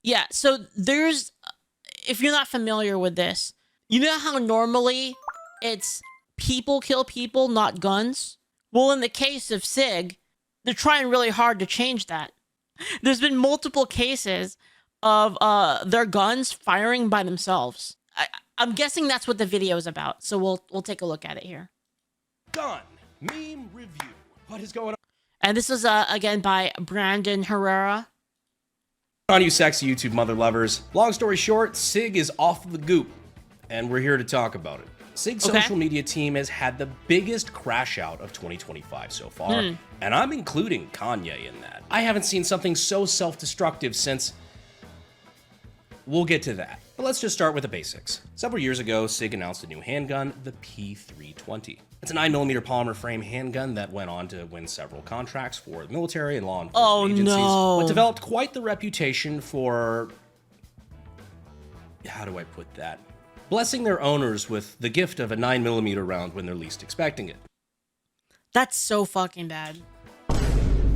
Yeah, so there's, if you're not familiar with this, you know how normally it's people kill people, not guns? Well, in the case of SIG, they're trying really hard to change that. There's been multiple cases of their guns firing by themselves. I'm guessing that's what the video is about, so we'll take a look at it here. Gun meme review. What is going And this is again by Brandon Herrera. on, you sexy YouTube mother lovers? Long story short, SIG is off the goop, and we're here to talk about it. SIG's social media team has had the biggest crash out of 2025 so far, and I'm including Kanye in that. I haven't seen something so self-destructive since... We'll get to that, but let's just start with the basics. Several years ago, SIG announced a new handgun, the P320. It's a 9mm polymer frame handgun that went on to win several contracts for the military and law enforcement agencies, but developed quite the reputation for... how do I put that? Blessing their owners with the gift of a 9mm round when they're least expecting it. That's so fucking bad.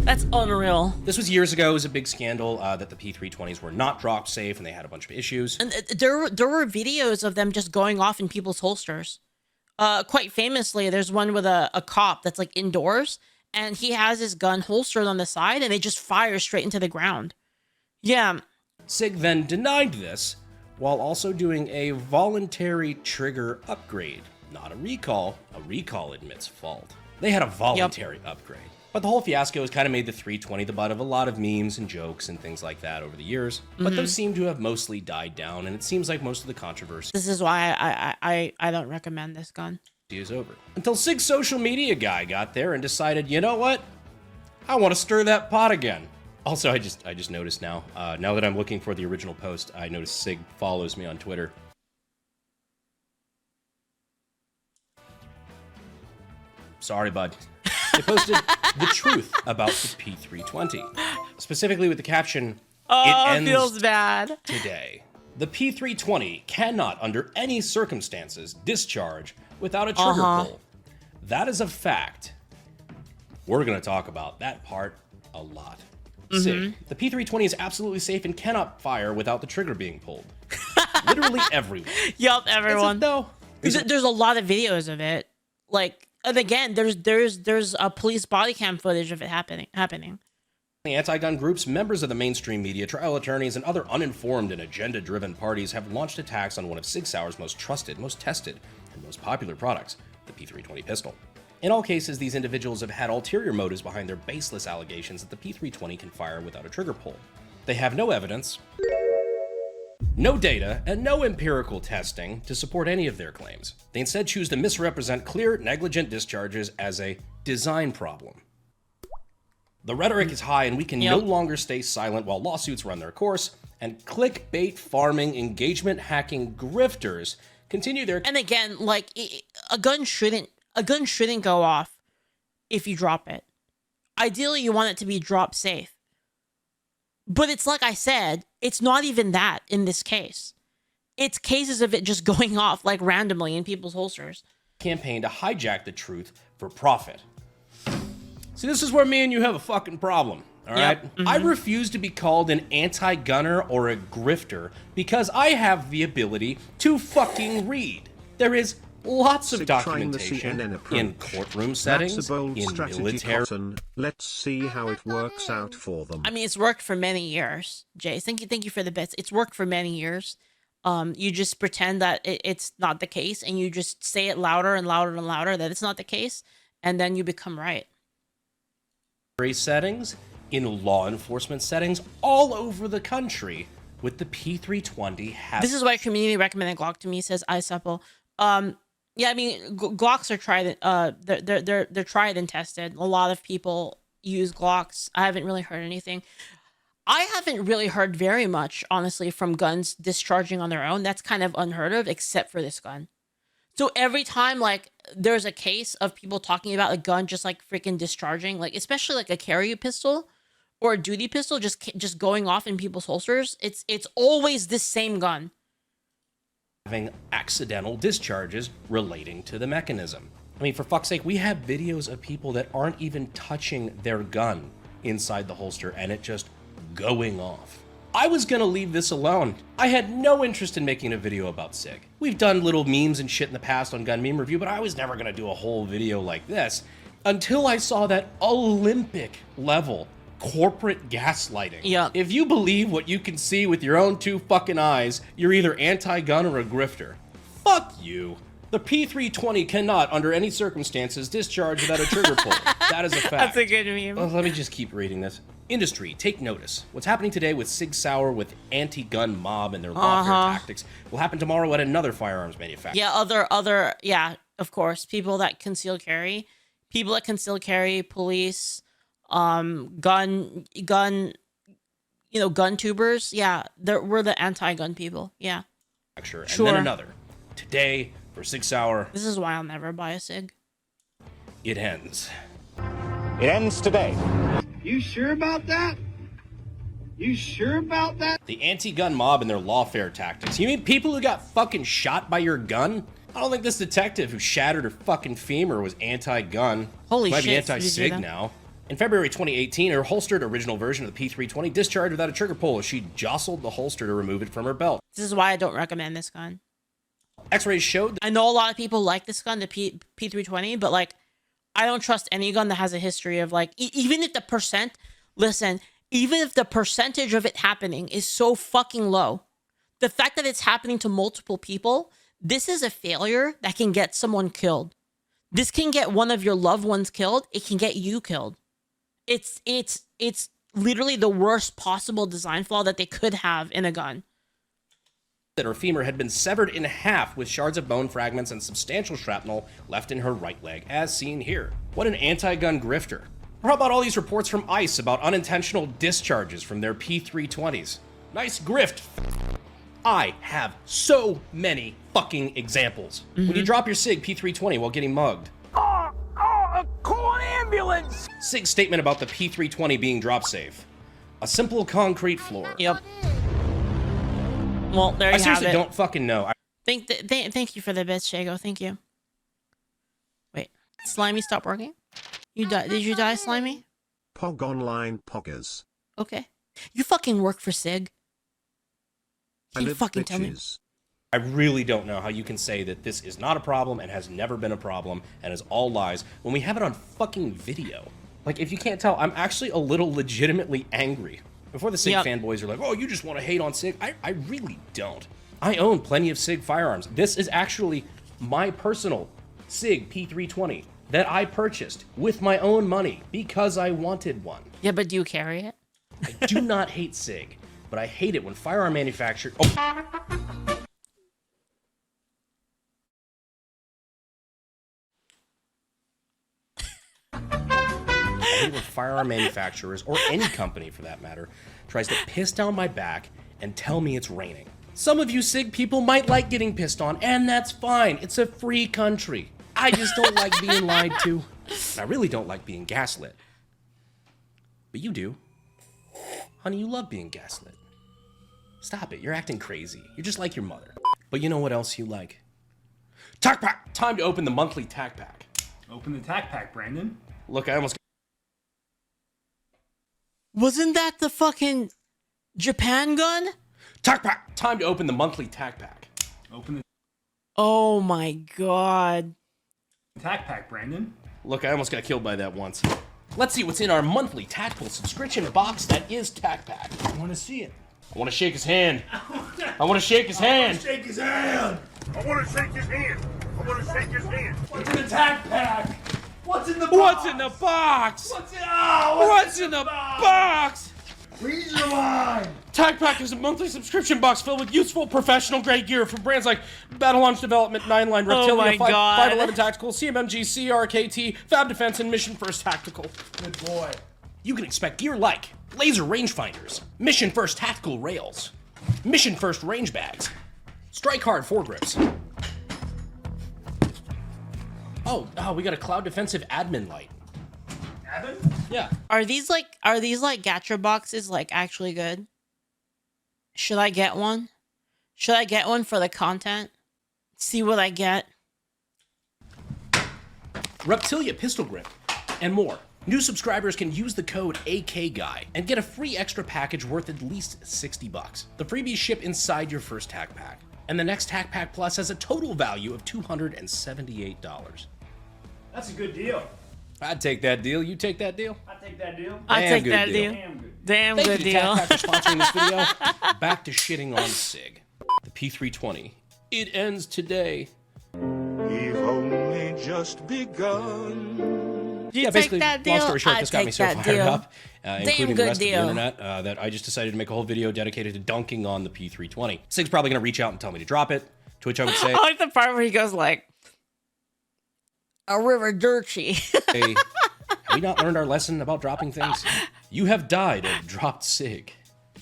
That's unreal. This was years ago. It was a big scandal that the P320s were not drop safe and they had a bunch of issues. And there were videos of them just going off in people's holsters. Quite famously, there's one with a cop that's like indoors and he has his gun holstered on the side and they just fire straight into the ground. Yeah. SIG then denied this while also doing a voluntary trigger upgrade. Not a recall. A recall admits fault. They had a voluntary upgrade. But the whole fiasco has kind of made the 320 the butt of a lot of memes and jokes and things like that over the years. But those seem to have mostly died down, and it seems like most of the controversy... This is why I don't recommend this gun. ...is over. Until SIG's social media guy got there and decided, you know what? I want to stir that pot again. Also, I just noticed now that I'm looking for the original post, I noticed SIG follows me on Twitter. Sorry, bud. They posted the truth about the P320, specifically with the caption, "It ends feels bad today. The P320 cannot, under any circumstances, discharge without a trigger pull. That is a fact." We're going to talk about that part a lot. SIG, the P320 is absolutely safe and cannot fire without the trigger being pulled. Literally everyone. Yup, everyone. No. There's a lot of videos of it. Like, and again, there's a police body cam footage of it happening. The anti-gun groups, members of the mainstream media, trial attorneys, and other uninformed and agenda-driven parties have launched attacks on one of SIG Sauer's most trusted, most tested, and most popular products, the P320 pistol. In all cases, these individuals have had ulterior motives behind their baseless allegations that the P320 can fire without a trigger pull. They have no evidence, no data, and no empirical testing to support any of their claims. They instead choose to misrepresent clear, negligent discharges as a design problem. The rhetoric is high, and we can no longer stay silent while lawsuits run their course, and clickbait farming, engagement hacking grifters continue their... And again, like, a gun shouldn't go off if you drop it. Ideally, you want it to be drop safe. But it's like I said, it's not even that in this case. It's cases of it just going off like randomly in people's holsters. Campaign to hijack the truth for profit. See, this is where me and you have a fucking problem, all right? I refuse to be called an anti-gunner or a grifter because I have the ability to fucking read. There is lots of documentation in courtroom settings, in military... Let's see how it works out for them. I mean, it's worked for many years, Jay. Thank you for the bits. It's worked for many years. You just pretend that it's not the case, and you just say it louder and louder and louder that it's not the case, and then you become right. Settings, in law enforcement settings, all over the country, with the P320 This is why community recommended Glock to me, says iSupple. Yeah, I mean, Glocks are tried. They're tried and tested. A lot of people use Glocks. I haven't really heard anything. I haven't really heard very much, honestly, from guns discharging on their own. That's kind of unheard of, except for this gun. So every time, like, there's a case of people talking about a gun just like freaking discharging, like especially like a carry pistol or a duty pistol, just going off in people's holsters. It's always this same gun. Having accidental discharges relating to the mechanism. I mean, for fuck's sake, we have videos of people that aren't even touching their gun inside the holster and it just going off. I was gonna leave this alone. I had no interest in making a video about SIG. We've done little memes and shit in the past on Gun Meme Review, but I was never gonna do a whole video like this until I saw that Olympic level corporate gaslighting. Yeah. If you believe what you can see with your own two fucking eyes, you're either anti-gun or a grifter. Fuck you. The P320 cannot, under any circumstances, discharge without a trigger pull. That is a fact. That's a good meme. Well, let me just keep reading this. Industry, take notice. What's happening today with SIG Sauer with anti-gun mob and their lawfare tactics will happen tomorrow at another firearms manufacturer. Yeah, yeah, of course. People that conceal carry. People that conceal carry, police, gun tubers. Yeah, we're the anti-gun people. Yeah. Sure. And then another. Today, for SIG Sauer. This is why I'll never buy a SIG. It ends. It ends today. You sure about that? You sure about that? The anti-gun mob and their lawfare tactics. You mean people who got fucking shot by your gun? I don't think this detective who shattered her fucking femur was anti-gun. Holy Might shit. be anti-SIG now. In February 2018, her holstered original version of the P320 discharged without a trigger pull as she jostled the holster to remove it from her belt. This is why I don't recommend this gun. X-rays showed I know a lot of people like this gun, the P320, but like, I don't trust any gun that has a history of like, even if the even if the percentage of it happening is so fucking low, the fact that it's happening to multiple people, this is a failure that can get someone killed. This can get one of your loved ones killed. It can get you killed. It's literally the worst possible design flaw that they could have in a gun. that her femur had been severed in half with shards of bone fragments and substantial shrapnel left in her right leg, as seen here. What an anti-gun grifter. Or how about all these reports from ICE about unintentional discharges from their P320s? Nice grift. I have so many fucking examples. When you drop your SIG P320 while getting mugged. Call an ambulance! SIG's statement about the P320 being drop safe. A simple concrete floor. Yep. Well, there you I have seriously it. don't fucking know. Thank you for the bits, Shago. Thank you. Wait, Slimy stopped working? You died? Did you die, Slimy? Pog online poggers. Okay. You fucking work for SIG. I Can you live fucking tell me? bitches. I really don't know how you can say that this is not a problem and has never been a problem and is all lies when we have it on fucking video. Like, if you can't tell, I'm actually a little legitimately angry. Before the SIG fanboys are like, oh, you just want to hate on SIG. I really don't. I own plenty of SIG firearms. This is actually my personal SIG P320 that I purchased with my own money because I wanted one. Yeah, but do you carry it? I do not hate SIG, but I hate it when firearm manufacturers... Oh. I hate when firearm manufacturers, or any company for that matter, tries to piss down my back and tell me it's raining. Some of you SIG people might like getting pissed on, and that's fine. It's a free country. I just don't like being lied to. And I really don't like being gaslit. But you do. Honey, you love being gaslit. Stop it, you're acting crazy. You're just like your mother. But you know what else you like? Tac Pack! Time to open the monthly Tac Pack. Open the tac pack, Brandon. Look, I almost... Wasn't that the fucking Japan gun? Tac Pack! Time to open the monthly Tac Pack. Open the Oh my god. tac pack, Brandon. Look, I almost got killed by that once. Let's see what's in our monthly tactical subscription box that is Tac Pack. I want to see it. I want to shake his hand. I want to shake his hand. Shake his hand. I want to shake his hand. I want to shake his hand. What's in the tac pack? What's in the box? What's in the box? What's in the box? Read your mind. Tac Pack is a monthly subscription box filled with useful professional grade gear from brands like Battle Launch Development, 9-Line, Oh my Reptilia, God. 511 Tactical, CMMG, CRKT, Fab Defense, and Mission First Tactical. Good boy. You can expect gear like laser rangefinders, Mission First Tactical rails, Mission First range bags, Strike Hard foregrips. Oh, we got a Cloud Defensive admin light. Evan? Yeah. Are these like gacha boxes like actually good? Should I get one? Should I get one for the content? See what I get. Reptilia pistol grip, and more. New subscribers can use the code AKGUY and get a free extra package worth at least 60 bucks. The freebies ship inside your first Tac Pack, and the next Tac Pack Plus has a total value of $278. That's a good deal. I'd take that deal. You take that deal? I take that deal. I Damn take good that deal. deal. Damn good. Damn Thank good you to deal. Tac Pack for sponsoring this video. Back to shitting on SIG. The P320. It ends today. We've only just begun. You Yeah, take basically, that deal. long story short, I this got me take so that fired deal. up, including the good rest deal. of the internet, that I just decided to make a whole video dedicated to dunking on the P320. SIG's probably going to reach out and tell me to drop it, to which I would say, I like the part where he goes like, a river dirty. hey, have we not learned our lesson about dropping things? You have died and dropped SIG.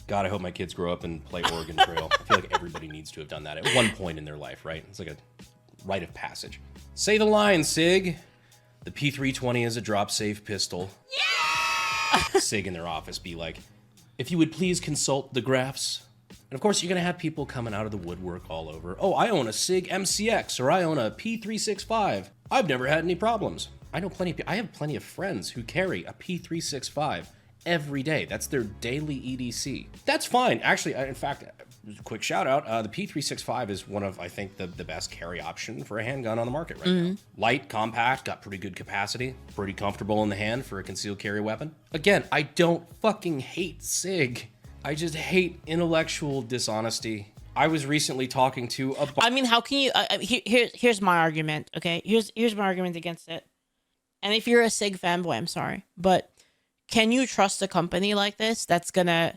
God, I hope my kids grow up and play Oregon Trail. I feel like everybody needs to have done that at one point in their life, right? It's like a rite of passage. Say the line, SIG. The P320 is a drop-safe pistol. Yeah! SIG in their office be like, if you would please consult the graphs. And of course, you're going to have people coming out of the woodwork all over. Oh, I own a SIG MCX, or I own a P365. I've never had any problems. I have plenty of friends who carry a P365 every day. That's their daily EDC. That's fine. Actually, in fact, quick shout out, the P365 is one of, I think, the best carry option for a handgun on the market right now. Light, compact, got pretty good capacity, pretty comfortable in the hand for a concealed carry weapon. Again, I don't fucking hate SIG. I just hate intellectual dishonesty. I was recently talking to a... I mean, how can you? Here's my argument. Okay, here's my argument against it. And if you're a SIG fanboy, I'm sorry, but can you trust a company like this that's gonna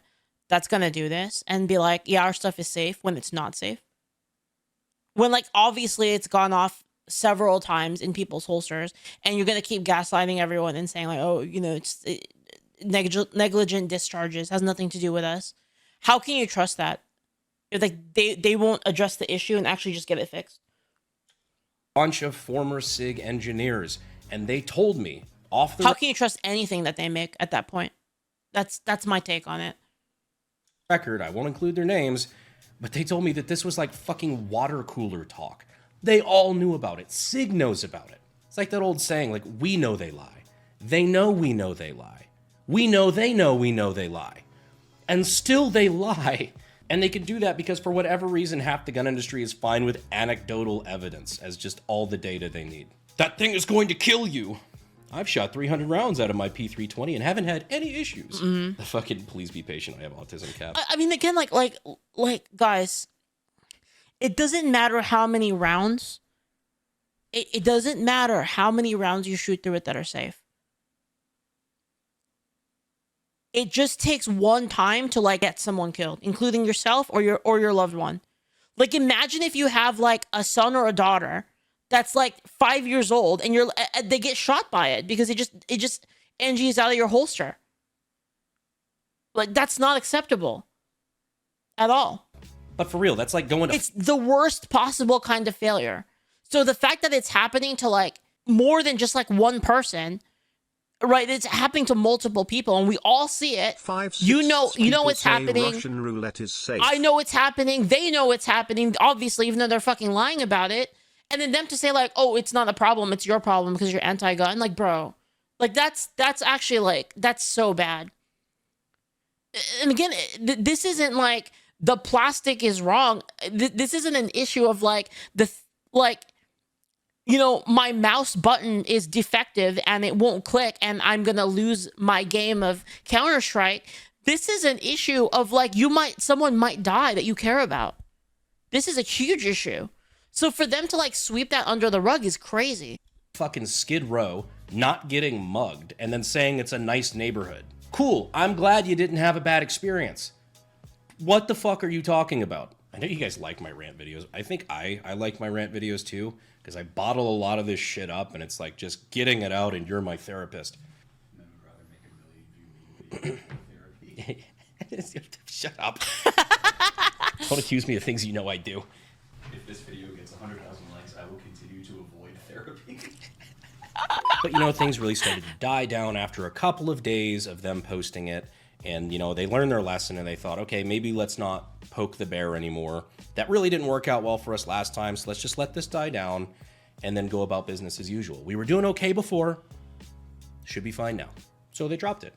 do this and be like, yeah, our stuff is safe when it's not safe? When like obviously it's gone off several times in people's holsters, and you're gonna keep gaslighting everyone and saying like, oh, you know, it's negligent discharges, has nothing to do with us. How can you trust that? If like they won't address the issue and actually just get it fixed. bunch of former SIG engineers, and they told me off the How can you trust anything that they make at that point? That's my take on it. record, I won't include their names, but they told me that this was like fucking water cooler talk. They all knew about it. SIG knows about it. It's like that old saying, like, we know they lie. They know we know they lie. We know they know we know they lie. And still they lie. And they can do that because for whatever reason, half the gun industry is fine with anecdotal evidence as just all the data they need. That thing is going to kill you. I've shot 300 rounds out of my P320 and haven't had any issues. The fucking please be patient, I have autism cap. I mean, again, like guys, it doesn't matter how many rounds. It doesn't matter how many rounds you shoot through it that are safe. It just takes one time to like get someone killed, including yourself or your loved one. Like, imagine if you have like a son or a daughter that's like 5 years old and they get shot by it because it just NGs out of your holster. Like, that's not acceptable at all. But for real, that's like going to... It's the worst possible kind of failure. So the fact that it's happening to like more than just like one person, right? It's happening to multiple people and we all see it. You know it's happening. Russian roulette is safe. I know it's happening. They know it's happening, obviously, even though they're fucking lying about it. And then them to say like, oh, it's not a problem, it's your problem because you're anti-gun. Like, bro, like that's actually like, that's so bad. And again, this isn't like the plastic is wrong. This isn't an issue of like you know, my mouse button is defective and it won't click and I'm going to lose my game of Counter-Strike. This is an issue of like, someone might die that you care about. This is a huge issue. So for them to like sweep that under the rug is crazy. fucking Skid Row, not getting mugged, and then saying it's a nice neighborhood. Cool, I'm glad you didn't have a bad experience. What the fuck are you talking about? I know you guys like my rant videos. I think I like my rant videos too, because I bottle a lot of this shit up, and it's like just getting it out, and you're my therapist. Shut up. Don't accuse me of things you know I do. If this video gets 100,000 likes, I will continue to avoid therapy. But you know, things really started to die down after a couple of days of them posting it. And, you know, they learned their lesson and they thought, okay, maybe let's not poke the bear anymore. That really didn't work out well for us last time, so let's just let this die down and then go about business as usual. We were doing okay before. Should be fine now. So they dropped it.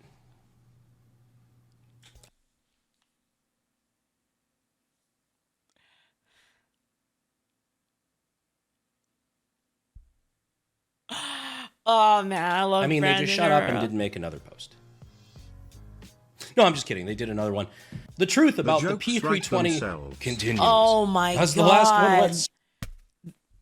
Oh man, I love. I mean, Brandon they just shut up and Herrera. didn't make another post. No, I'm just kidding. They did another one. The truth about the jokes write P320 themselves. continues. Oh my As god. the last one went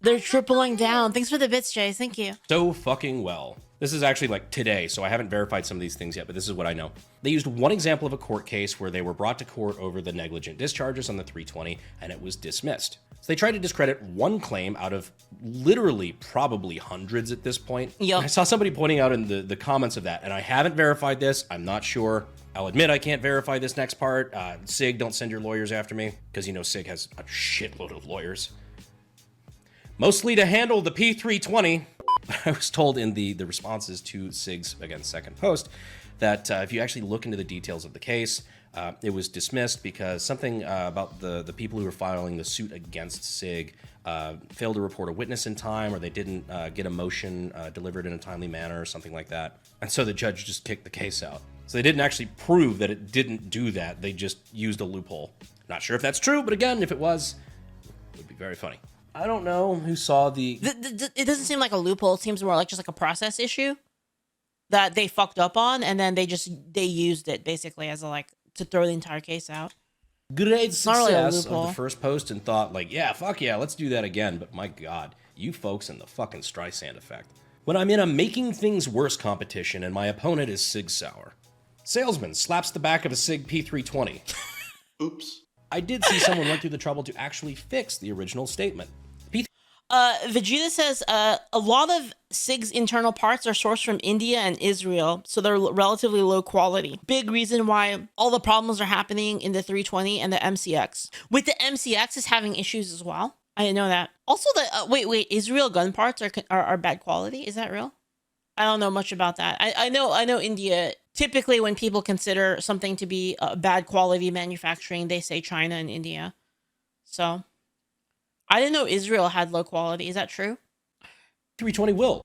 They're tripling down. Thanks for the bits, Jay. Thank you. so fucking well. This is actually like today, so I haven't verified some of these things yet, but this is what I know. They used one example of a court case where they were brought to court over the negligent discharges on the 320, and it was dismissed. So they tried to discredit one claim out of literally probably hundreds at this point. Yep. I saw somebody pointing out in the comments of that, and I haven't verified this. I'm not sure. I'll admit I can't verify this next part. SIG, don't send your lawyers after me, because you know SIG has a shitload of lawyers. Mostly to handle the P320. I was told in the responses to SIG's, again, second post, that if you actually look into the details of the case, it was dismissed because something about the people who were filing the suit against SIG failed to report a witness in time, or they didn't get a motion delivered in a timely manner, or something like that. And so the judge just kicked the case out. So they didn't actually prove that it didn't do that. They just used a loophole. Not sure if that's true, but again, if it was, it would be very funny. I don't know who saw the... It doesn't seem like a loophole. It seems more like just like a process issue that they fucked up on, and then they used it basically as a like to throw the entire case out. Great not really a success of loophole. the first post, and thought like, yeah, fuck yeah, let's do that again. But my God, you folks in the fucking Streisand effect. When I'm in a making things worse competition and my opponent is SIG Sauer. Salesman slaps the back of a SIG P320. Oops. I did see someone went through the trouble to actually fix the original statement. Vegeta says a lot of SIG's internal parts are sourced from India and Israel, so they're relatively low quality. Big reason why all the problems are happening in the 320 and the MCX. With the MCX is having issues as well. I didn't know that. Also, the wait, Israel gun parts are bad quality. Is that real? I don't know much about that. I know India. Typically, when people consider something to be bad quality manufacturing, they say China and India. So. I didn't know Israel had low quality. Is that true? 320 will.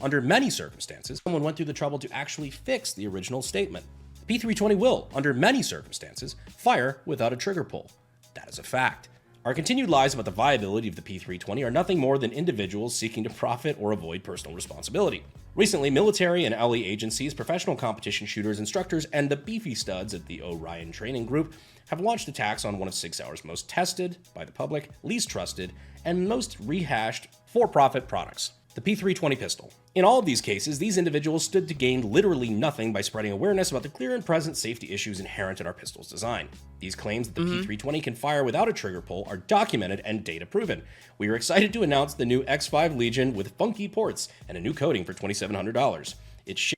Under many circumstances, someone went through the trouble to actually fix the original statement. P320 will, under many circumstances, fire without a trigger pull. That is a fact. Our continued lies about the viability of the P320 are nothing more than individuals seeking to profit or avoid personal responsibility. Recently, military and LE agencies, professional competition shooters, instructors, and the beefy studs at the Orion Training Group have launched attacks on one of SIG Sauer's most tested, by the public, least trusted, and most rehashed for-profit products, the P320 pistol. In all of these cases, these individuals stood to gain literally nothing by spreading awareness about the clear and present safety issues inherent in our pistol's design. These claims that the P320 can fire without a trigger pull are documented and data proven. We are excited to announce the new X5 Legion with funky ports and a new coating for $2,700. It's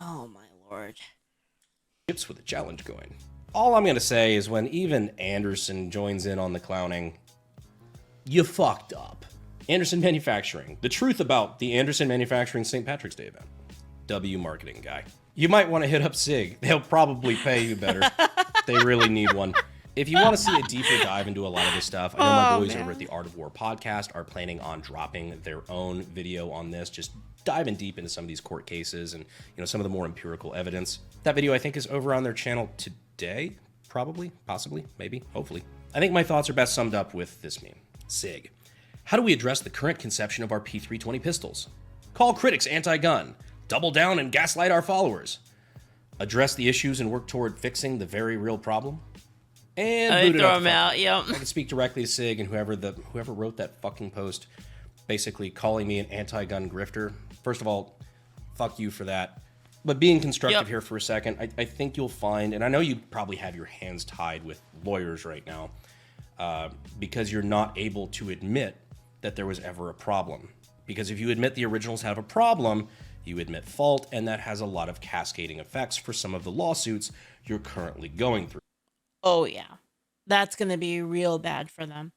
Oh my lord. ships with a challenge going. All I'm going to say is when even Anderson joins in on the clowning, you fucked up. Anderson Manufacturing. The truth about the Anderson Manufacturing St. Patrick's Day event. W marketing guy. You might want to hit up SIG. They'll probably pay you better. They really need one. If you want to see a deeper dive into a lot of this stuff, I know my boys over at the Art of War podcast are planning on dropping their own video on this, just diving deep into some of these court cases and some of the more empirical evidence. That video I think is over on their channel today, probably, possibly, maybe, hopefully. I think my thoughts are best summed up with this meme. SIG. How do we address the current conception of our P320 pistols? Call critics anti-gun. Double down and gaslight our followers. Address the issues and work toward fixing the very real problem. And boot it throw up him the fuck. out. Yep. I can speak directly to SIG and whoever wrote that fucking post, basically calling me an anti-gun grifter. First of all, fuck you for that. But being constructive here for a second, I think you'll find, and I know you probably have your hands tied with lawyers right now, because you're not able to admit that there was ever a problem. Because if you admit the originals have a problem, you admit fault, and that has a lot of cascading effects for some of the lawsuits you're currently going through. Oh yeah. That's going to be real bad for them.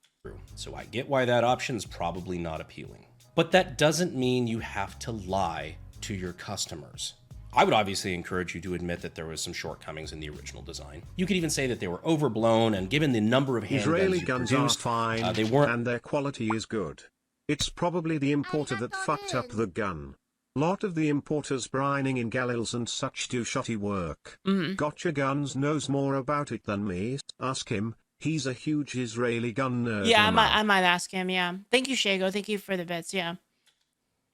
So I get why that option is probably not appealing. But that doesn't mean you have to lie to your customers. I would obviously encourage you to admit that there was some shortcomings in the original design. You could even say that they were overblown, and given the number of handguns Israeli you guns produced, are fine, they weren't. and their quality is good. It's probably the importer that fucked up the gun. Lot of the importers brining in Galils and such do shoddy work. Gotcha Guns knows more about it than me. Ask him. He's a huge Israeli gun nerd. Yeah, I might ask him. Yeah. Thank you, Shago. Thank you for the bits. Yeah.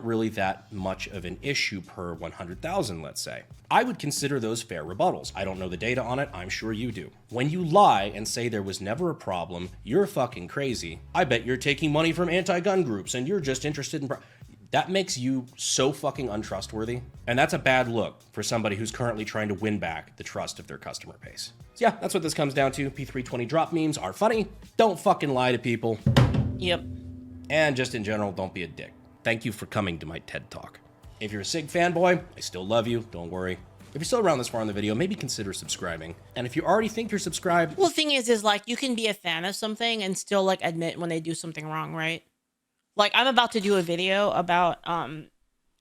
Really that much of an issue per 100,000, let's say. I would consider those fair rebuttals. I don't know the data on it, I'm sure you do. When you lie and say there was never a problem, you're fucking crazy. I bet you're taking money from anti-gun groups and you're just interested in... That makes you so fucking untrustworthy. And that's a bad look for somebody who's currently trying to win back the trust of their customer base. So yeah, that's what this comes down to. P320 drop memes are funny. Don't fucking lie to people. Yep. And just in general, don't be a dick. Thank you for coming to my TED Talk. If you're a SIG fanboy, I still love you, don't worry. If you're still around this far in the video, maybe consider subscribing. And if you already think you're subscribed... Well, the thing is like, you can be a fan of something and still like admit when they do something wrong, right? Like, I'm about to do a video about, I'm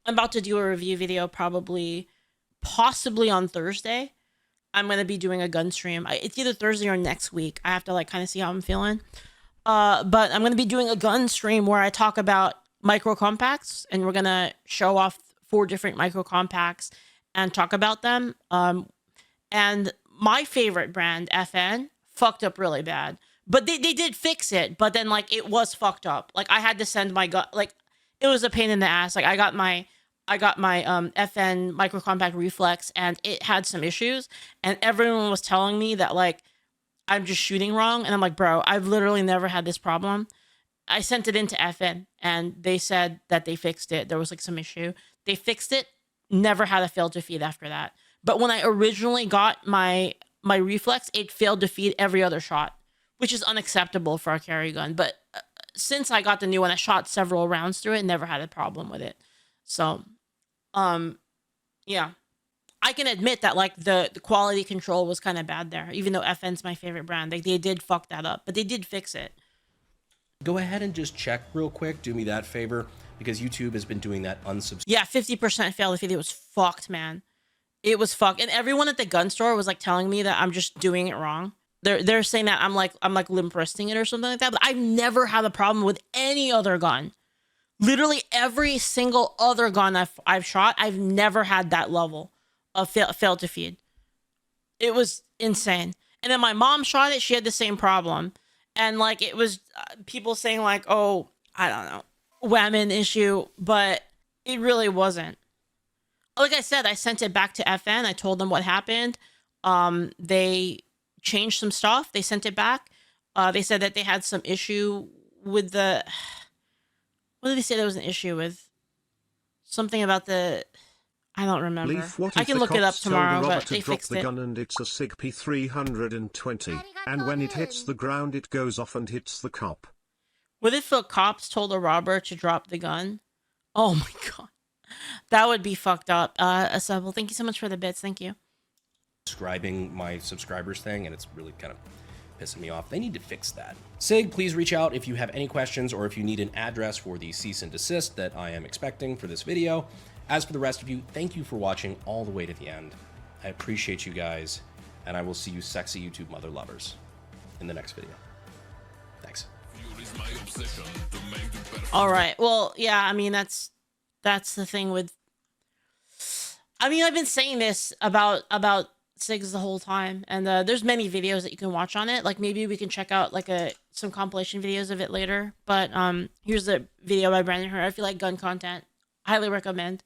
about to do a review video possibly on Thursday. I'm going to be doing a gun stream. It's either Thursday or next week. I have to like kind of see how I'm feeling. But I'm going to be doing a gun stream where I talk about micro compacts, and we're gonna show off 4 different micro compacts and talk about them. And my favorite brand, FN, fucked up really bad, but they did fix it. But then like it was fucked up. Like I had to send my gun. Like it was a pain in the ass. Like I got my FN micro compact reflex, and it had some issues, and everyone was telling me that like I'm just shooting wrong, and I'm like, bro, I've literally never had this problem. I sent it into FN and they said that they fixed it. There was like some issue. They fixed it. Never had a failed to feed after that. But when I originally got my reflex, it failed to feed every other shot, which is unacceptable for a carry gun. But since I got the new one, I shot several rounds through it and never had a problem with it. So, yeah. I can admit that like the quality control was kind of bad there, even though FN's my favorite brand. Like they did fuck that up, but they did fix it. Go ahead and just check real quick. Do me that favor, because YouTube has been doing that Yeah, 50% failed to feed. It was fucked, man. It was fucked. And everyone at the gun store was like telling me that I'm just doing it wrong. They're saying that I'm like limp wristing it or something like that. But I've never had a problem with any other gun. Literally every single other gun I've shot, I've never had that level of failed to feed. It was insane. And then my mom shot it. She had the same problem. And like it was people saying like, oh, I don't know, women issue, but it really wasn't. Like I said, I sent it back to FN. I told them what happened. They changed some stuff. They sent it back. They said that they had some issue with the... What did they say there was an issue with? Something about the... I don't remember. Leaf, I can look it up tomorrow, but they fixed the it. Gun and it's a SIG P320, and when it hits the ground it goes off and hits the cop. What if the cops told a robber to drop the gun? Oh my god. That would be fucked up. Assemble, thank you so much for the bits. Thank you. Describing my subscribers thing, and it's really kind of pissing me off. They need to fix that. SIG, please reach out if you have any questions or if you need an address for the cease and desist that I am expecting for this video. As for the rest of you, thank you for watching all the way to the end. I appreciate you guys, and I will see you sexy YouTube mother lovers in the next video. Thanks. All right. Well, yeah, I mean, that's the thing with... I mean, I've been saying this about SIGs the whole time, and there's many videos that you can watch on it. Like maybe we can check out like some compilation videos of it later. But here's the video by Brandon Herrera. If you like gun content, highly recommend.